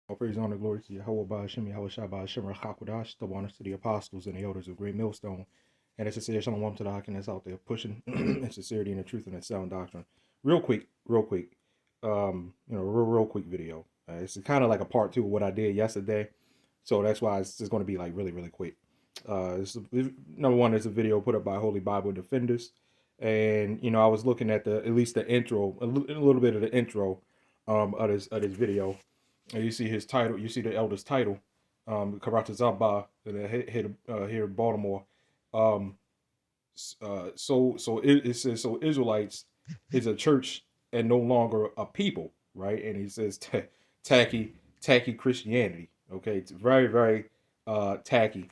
All praise, honor, glory to Yahawah, BAHASHAM, YAHAWASHI, BAHASHAM, RACHAKWADASH, double honors to the apostles and the elders of Great Millstone, and a sincere shalom to the Hakim that's out there pushing in sincerity and the truth and that sound doctrine. Real quick, real quick video. It's kind of like a part two of what I did yesterday, so that's why it's just going to be like really quick. Number one, there's a video put up by Holy Bible Defenders, and I was looking at at least the intro, a little bit of the intro, of this video. And you see his title. You see the elder's title, Karata Zaba, here in Baltimore. Um, it says so Israelites is a church and no longer a people, right? And he says tacky Christianity. Okay, it's very tacky,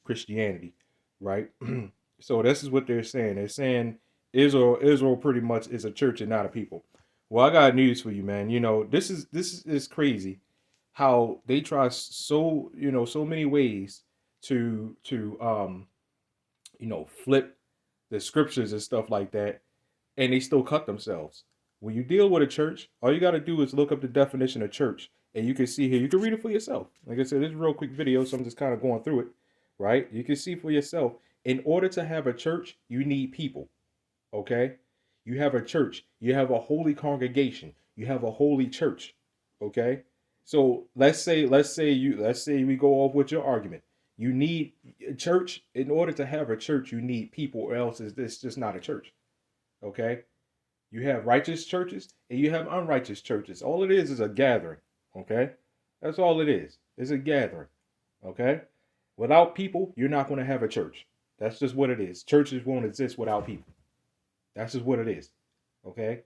Christianity, right? So this is what they're saying. They're saying Israel pretty much is a church and not a people. Well, I got news for you, man. This is crazy how they try so many ways to flip the scriptures and stuff like that, and they still cut themselves. When you deal with a church, all you got to do is look up the definition of church, and you can see here. You can read it for yourself. Like I said, this is a real quick video, so I'm just kind of going through it, right? You can see for yourself. In order to have a church, you need people. Okay, you have a church, you have a holy congregation, you have a holy church. Okay, so let's say we go off with your argument. You need a church. In order to have a church, you need people, or else is this just not a church. Okay, you have righteous churches and you have unrighteous churches. All it is a gathering. Okay, that's all it is. It's a gathering. Okay, without people, you're not going to have a church. That's just what it is. Churches won't exist without people. That's just what it is. Okay?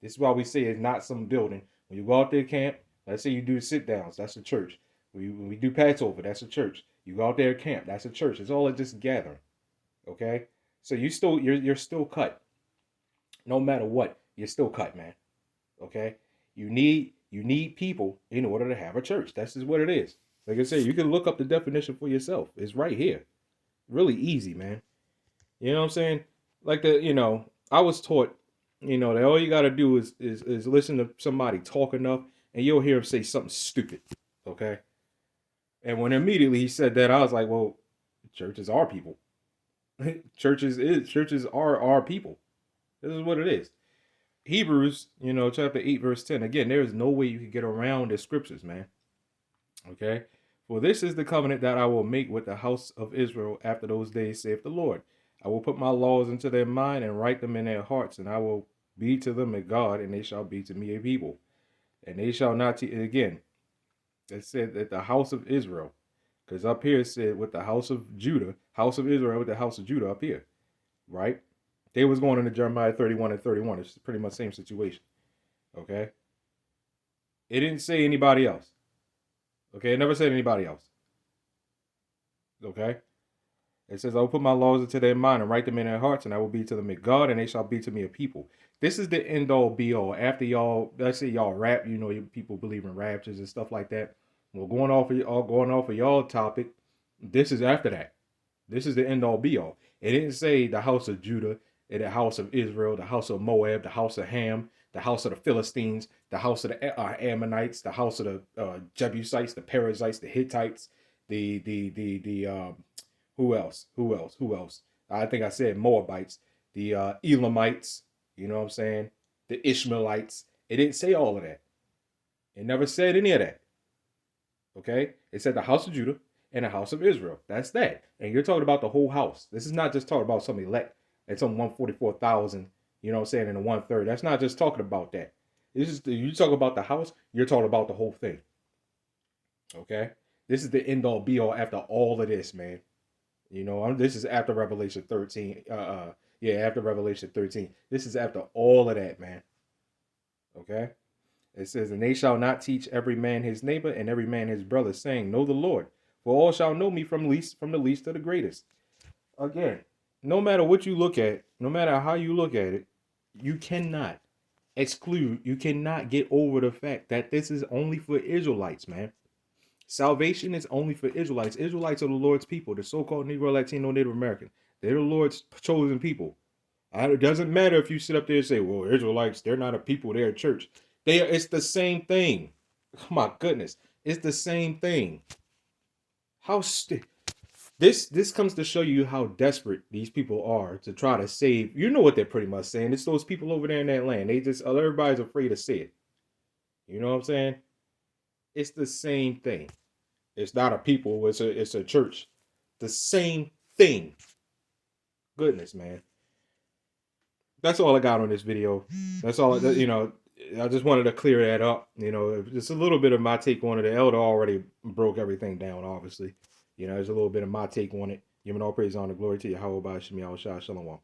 This is why we say it's not some building. When you go out there camp, let's say you do sit downs, that's a church. When we do Passover, that's a church. You go out there camp, that's a church. It's all just gathering. Okay? So you're still cut. No matter what, you're still cut, man. Okay? You need people in order to have a church. That's just what it is. Like I said, you can look up the definition for yourself. It's right here. Really easy, man. You know what I'm saying? Like I was taught, that all you gotta do is listen to somebody talk enough, and you'll hear him say something stupid. Okay. And when immediately he said that, I was like, well, churches are people. Churches are our people. This is what it is. Hebrews, chapter 8, verse 10. Again, there is no way you can get around the scriptures, man. Okay. For this is the covenant that I will make with the house of Israel after those days, saith the Lord. I will put my laws into their mind and write them in their hearts, and I will be to them a God, and they shall be to me a people. And they shall not teach. Again, it said that the house of Israel, because up here it said with the house of Judah, house of Israel with the house of Judah up here, right? They was going into Jeremiah 31 and 31. It's pretty much the same situation. Okay. It didn't say anybody else. Okay, it never said anybody else. Okay. It says, I will put my laws into their mind and write them in their hearts, and I will be to them a God, and they shall be to me a people. This is the end all be all. After y'all, let's say y'all rap, people believe in raptures and stuff like that. Well, going off of y'all topic, this is after that. This is the end all be all. It didn't say the house of Judah, and the house of Israel, the house of Moab, the house of Ham, the house of the Philistines, the house of the Ammonites, the house of the Jebusites, the Perizzites, the Hittites, the who else? Who else? I think I said Moabites, the Elamites, you know what I'm saying? The Ishmaelites. It didn't say all of that. It never said any of that. Okay? It said the house of Judah and the house of Israel. That's that. And you're talking about the whole house. This is not just talking about some elect and some 144,000, you know what I'm saying, in the 1/3. That's not just talking about that. This is you talk about the house, you're talking about the whole thing. Okay? This is the end all be all after all of this, man. This is after Revelation 13. After Revelation 13. This is after all of that, man. Okay? It says, and they shall not teach every man his neighbor and every man his brother, saying, know the Lord. For all shall know me from the least to the greatest. Again, no matter what you look at, no matter how you look at it, you cannot you cannot get over the fact that this is only for Israelites, man. Salvation is only for Israelites. Israelites are the Lord's people, the so-called Negro, Latino, Native American. They're the Lord's chosen people. It doesn't matter if you sit up there and say, well, Israelites, they're not a people, they're a church. It's the same thing. My goodness, it's the same thing. How this comes to show you how desperate these people are to try to save. You know what they're pretty much saying. It's those people over there in that land. They just everybody's afraid to say it. You know what I'm saying? It's the same thing. It's not a people. It's a church. The same thing. Goodness, man. That's all I got on this video. That's all. I just wanted to clear that up. Just a little bit of my take on it. The elder already broke everything down. Obviously, there's a little bit of my take on it. Giving all praise, honor, glory to Yahawah, BAHASHAM, YAHAWASHI, Shalom.